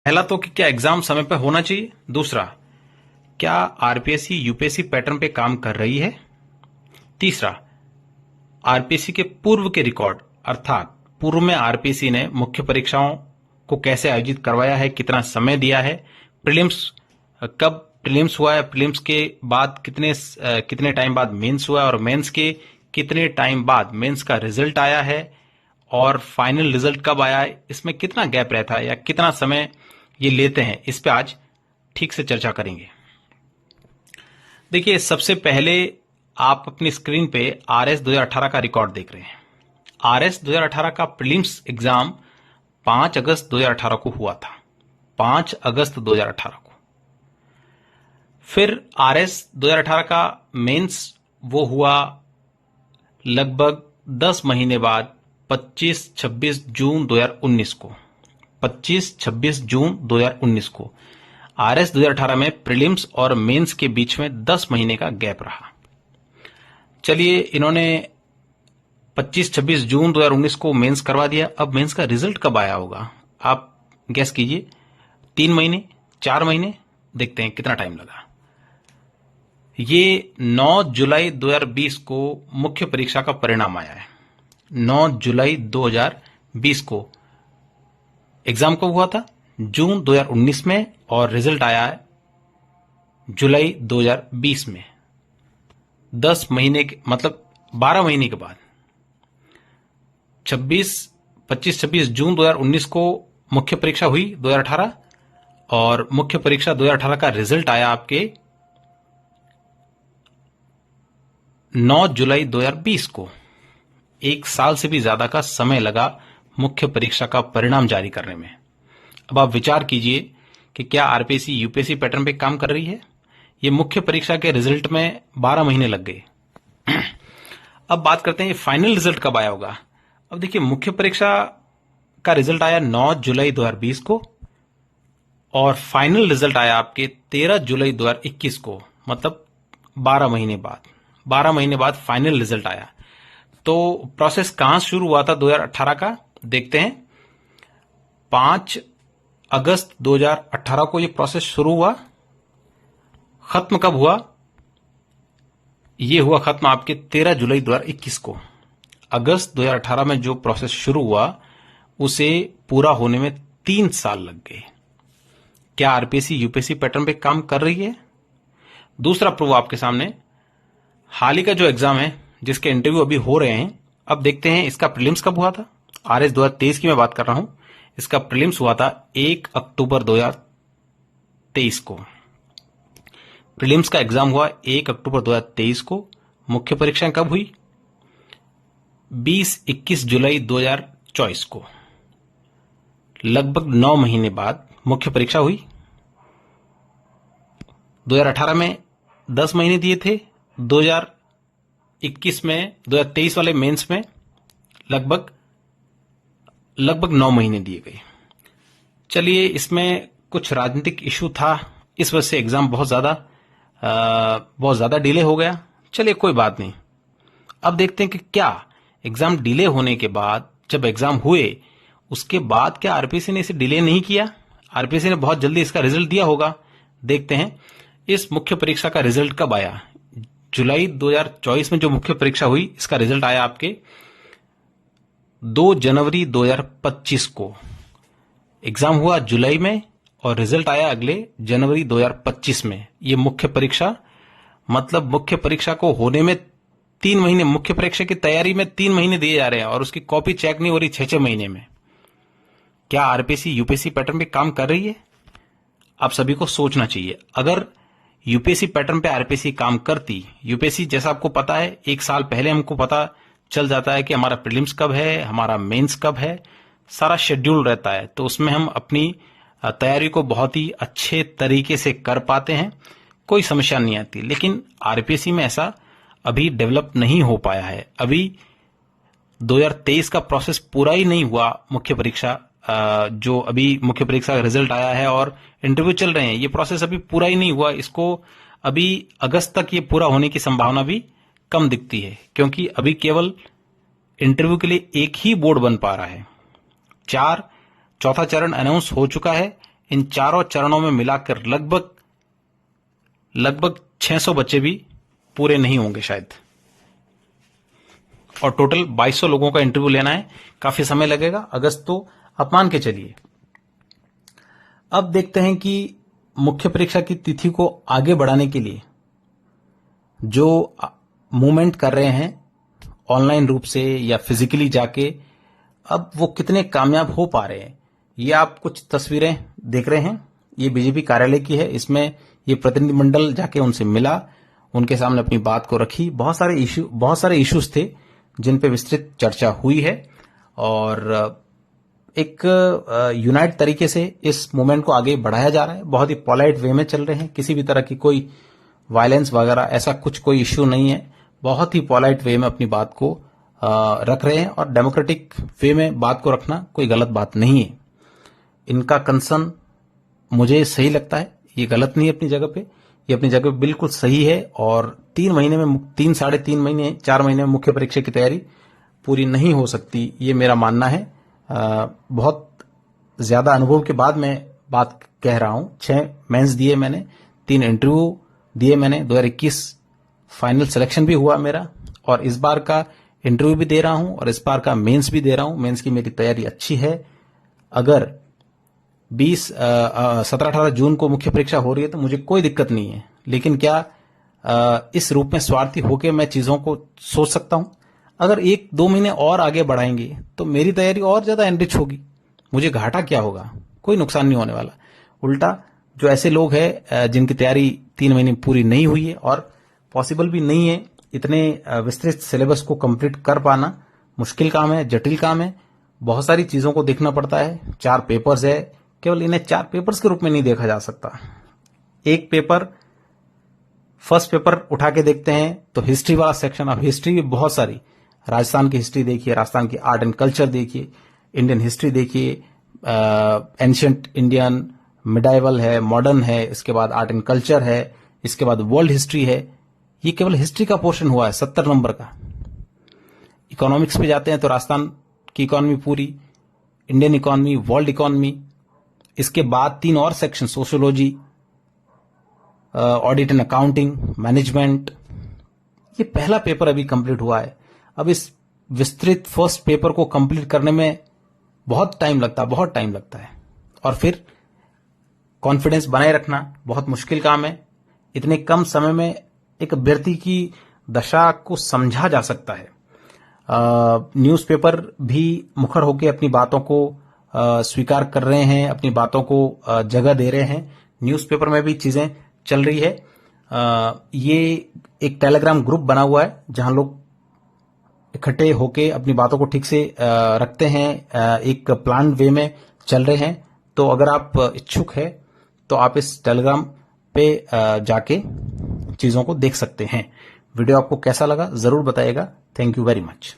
पहला तो कि क्या एग्जाम समय पर होना चाहिए। दूसरा, क्या आरपीएससी यूपीएससी पैटर्न पे काम कर रही है। तीसरा, आरपीएससी के पूर्व के रिकॉर्ड, अर्थात पूर्व में आरपीएससी ने मुख्य परीक्षाओं को कैसे आयोजित करवाया है, कितना समय दिया है, प्रीलिम्स कब प्रीलिम्स हुआ है, प्रीलिम्स के बाद कितने टाइम बाद मेंस हुआ है, और मेंस के कितने टाइम बाद मेंस का रिजल्ट आया है, और फाइनल रिजल्ट कब आया है, इसमें कितना गैप रहता है या कितना समय ये लेते हैं, इस पे आज ठीक से चर्चा करेंगे। देखिए, सबसे पहले आप अपनी स्क्रीन पे आरएस 2018 का रिकॉर्ड देख रहे हैं। आरएस 2018 का प्रीलिम्स एग्जाम 5 अगस्त 2018 को हुआ था, 5 अगस्त 2018 को। फिर आरएस 2018 का मेंस वो हुआ लगभग 10 महीने बाद, 25-26 जून 2019 को। 25-26 जून 2019 को आरएस 2018 में प्रीलिम्स और मेंस के बीच में 10 महीने का गैप रहा। चलिए, इन्होंने 25-26 जून 2019 को मेंस करवा दिया। अब मेंस का रिजल्ट कब आया होगा, आप गेस कीजिए। 3 महीने, 4 महीने, देखते हैं कितना टाइम लगा। ये 9 जुलाई 2020 को मुख्य परीक्षा का परिणाम आया है। 9 जुलाई 2020 को एग्जाम कब हुआ था, जून 2019 में, और रिजल्ट आया है जुलाई 2020 में। 10 महीने के मतलब 12 महीने के बाद 25-26 जून 2019 को मुख्य परीक्षा हुई 2018, और मुख्य परीक्षा 2018 का रिजल्ट आया आपके 9 जुलाई 2020 को। 1 साल से भी ज्यादा का समय लगा मुख्य परीक्षा का परिणाम जारी करने में। अब आप विचार कीजिए कि क्या आरपीएससी यूपीएससी पैटर्न पे काम कर रही है। ये मुख्य परीक्षा के रिजल्ट में 12 महीने लग गए। अब बात करते हैं फाइनल रिजल्ट कब आया होगा। अब देखिए, मुख्य परीक्षा का रिजल्ट आया 9 जुलाई 2020 को, और फाइनल रिजल्ट आया आपके 13 जुलाई 2021 को, मतलब 12 महीने बाद। 12 महीने बाद फाइनल रिजल्ट आया। तो प्रोसेस कहां शुरू हुआ था 2018 का, देखते हैं। 5 अगस्त 2018 को यह प्रोसेस शुरू हुआ। खत्म कब हुआ, यह हुआ खत्म आपके 13 जुलाई 2021 को। अगस्त 2018 में जो प्रोसेस शुरू हुआ उसे पूरा होने में 3 साल लग गए। क्या आरपीएससी यूपीएससी पैटर्न पे काम कर रही है। दूसरा प्रूफ आपके सामने, हाल ही का जो एग्जाम है जिसके इंटरव्यू अभी हो रहे हैं, अब देखते हैं इसका प्रीलिम्स कब हुआ था। आरएस 2023 की मैं बात कर रहा हूं। इसका प्रीलिम्स हुआ था 1 अक्टूबर 2023 को। प्रीलिम्स का एग्जाम हुआ 1 अक्टूबर 2023 को। मुख्य परीक्षा कब हुई, 20-21 जुलाई 2024 को। लगभग 9 महीने बाद मुख्य परीक्षा हुई। 2018 में 10 महीने दिए थे, 2021 में 2023 वाले मेंस में लगभग 9 महीने दिए गए। चलिए, इसमें कुछ राजनीतिक इशू था, इस वजह से एग्जाम बहुत ज्यादा डिले हो गया। चलिए, कोई बात नहीं। अब देखते हैं कि क्या एग्जाम डिले होने के बाद, जब एग्जाम हुए उसके बाद, क्या आरपीएससी ने इसे डिले नहीं किया। आरपीएससी ने बहुत जल्दी इसका रिजल्ट दिया होगा। देखते हैं इस मुख्य परीक्षा का रिजल्ट कब आया। जुलाई 2024 में जो मुख्य परीक्षा हुई, इसका रिजल्ट आया आपके 2 जनवरी 2025 को। एग्जाम हुआ जुलाई में और रिजल्ट आया अगले जनवरी 2025 में। ये मुख्य परीक्षा, मतलब मुख्य परीक्षा को होने में 3 महीने, मुख्य परीक्षा की तैयारी में 3 महीने दिए जा रहे हैं और उसकी कॉपी चेक नहीं हो रही 6-6 महीने में। क्या आरपीएससी यूपीएससी पैटर्न पे काम कर रही है। आप सभी को सोचना चाहिए। अगर यूपीएससी पैटर्न पे आरपीएससी काम करती, यूपीएससी जैसा आपको पता है 1 साल पहले हमको पता चल जाता है कि हमारा प्रीलिम्स कब है, हमारा मेंस कब है, सारा शेड्यूल रहता है। तो उसमें हम अपनी तैयारी को बहुत ही अच्छे तरीके से कर पाते हैं, कोई समस्या नहीं आती। लेकिन आरपीएससी में ऐसा अभी डेवलप नहीं हो पाया है। अभी 2023 का प्रोसेस पूरा ही नहीं हुआ। मुख्य परीक्षा जो अभी मुख्य परीक्षा का रिजल्ट आया है और इंटरव्यू चल रहे हैं, ये प्रोसेस अभी पूरा ही नहीं हुआ। इसको अभी अगस्त तक ये पूरा होने की संभावना भी कम दिखती है, क्योंकि अभी केवल इंटरव्यू के लिए एक ही बोर्ड बन पा रहा है। चौथा चरण अनाउंस हो चुका है, इन चारों चरणों में मिलाकर लगभग 600 बच्चे भी पूरे नहीं होंगे शायद, और टोटल 2200 लोगों का इंटरव्यू लेना है। काफी समय लगेगा, अगस्त तो आप मान के चलिए। अब देखते हैं कि मुख्य परीक्षा की तिथि को आगे बढ़ाने के लिए जो मूवमेंट कर रहे हैं ऑनलाइन रूप से या फिजिकली जाके, अब वो कितने कामयाब हो पा रहे हैं। ये आप कुछ तस्वीरें देख रहे हैं, ये बीजेपी कार्यालय की है। इसमें ये प्रतिनिधिमंडल जाके उनसे मिला, उनके सामने अपनी बात को रखी। बहुत सारे इश्यूज थे जिन पे विस्तृत चर्चा हुई है, और एक यूनाइट तरीके से इस मूवमेंट को आगे बढ़ाया जा रहा है। बहुत ही पोलाइट वे में चल रहे हैं, किसी भी तरह की कोई वायलेंस वगैरह ऐसा कोई इश्यू नहीं है। बहुत ही पोलाइट वे में अपनी बात को रख रहे हैं, और डेमोक्रेटिक वे में बात को रखना कोई गलत बात नहीं है। इनका कंसर्न मुझे सही लगता है, ये गलत नहीं है अपनी जगह पे, ये अपनी जगह पे बिल्कुल सही है। और 3 महीने में 3-3.5 महीने 4 महीने में मुख्य परीक्षा की तैयारी पूरी नहीं हो सकती, ये मेरा मानना है। बहुत ज्यादा अनुभव के बाद मैं बात कह रहा हूं। 6 मेंस दिए मैंने, 3 इंटरव्यू दिए मैंने, 2021 फाइनल सिलेक्शन भी हुआ मेरा, और इस बार का इंटरव्यू भी दे रहा हूं, और इस बार का मेंस भी दे रहा हूं। मेंस की मेरी तैयारी अच्छी है। अगर 17-18 जून को मुख्य परीक्षा हो रही है तो मुझे कोई दिक्कत नहीं है, लेकिन क्या इस रूप में स्वार्थी होकर मैं चीजों को सोच सकता हूं? अगर 1-2 महीने और आगे बढ़ाएंगे तो मेरी तैयारी और ज्यादा एनरिच होगी। मुझे घाटा क्या होगा? कोई नुकसान नहीं होने वाला। उल्टा जो ऐसे लोग हैं जिनकी तैयारी 3 महीने पूरी नहीं हुई है, और पॉसिबल भी नहीं है, इतने विस्तृत सिलेबस को कंप्लीट कर पाना मुश्किल काम है, जटिल काम है। बहुत सारी चीजों को देखना पड़ता है। 4 पेपर्स है, केवल इन्हें 4 पेपर्स के रूप में नहीं देखा जा सकता। एक पेपर, फर्स्ट पेपर उठा के देखते हैं तो हिस्ट्री वाला सेक्शन, अब हिस्ट्री भी बहुत सारी, राजस्थान की हिस्ट्री देखिए, राजस्थान की आर्ट एंड कल्चर देखिए, इंडियन हिस्ट्री देखिए, एंशियंट इंडियन, मिडाइवल है, मॉडर्न है, इसके बाद आर्ट एंड कल्चर है, इसके बाद वर्ल्ड हिस्ट्री है। ये केवल हिस्ट्री का पोर्शन हुआ है 70 नंबर का। इकोनॉमिक्स पे जाते हैं तो राजस्थान की इकोनॉमी पूरी, इंडियन इकोनॉमी, वर्ल्ड इकोनॉमी, इसके बाद 3 और section, sociology, audit and accounting, management. ये पहला पेपर अभी कंप्लीट हुआ है। अब इस विस्तृत फर्स्ट पेपर को कंप्लीट करने में बहुत टाइम लगता है, और फिर कॉन्फिडेंस बनाए रखना बहुत मुश्किल काम है। इतने कम समय में एक अभ्यर्थी की दशा को समझा जा सकता है। न्यूज़पेपर भी मुखर होकर अपनी बातों को स्वीकार कर रहे हैं, अपनी बातों को जगह दे रहे हैं। न्यूज़पेपर में भी चीजें चल रही है। ये एक टेलीग्राम ग्रुप बना हुआ है जहां लोग इकट्ठे होके अपनी बातों को ठीक से रखते हैं, एक प्लान वे में चल रहे हैं। तो अगर आप इच्छुक है तो आप इस टेलीग्राम पे जाके चीजों को देख सकते हैं। वीडियो आपको कैसा लगा जरूर बताइएगा। Thank you very much.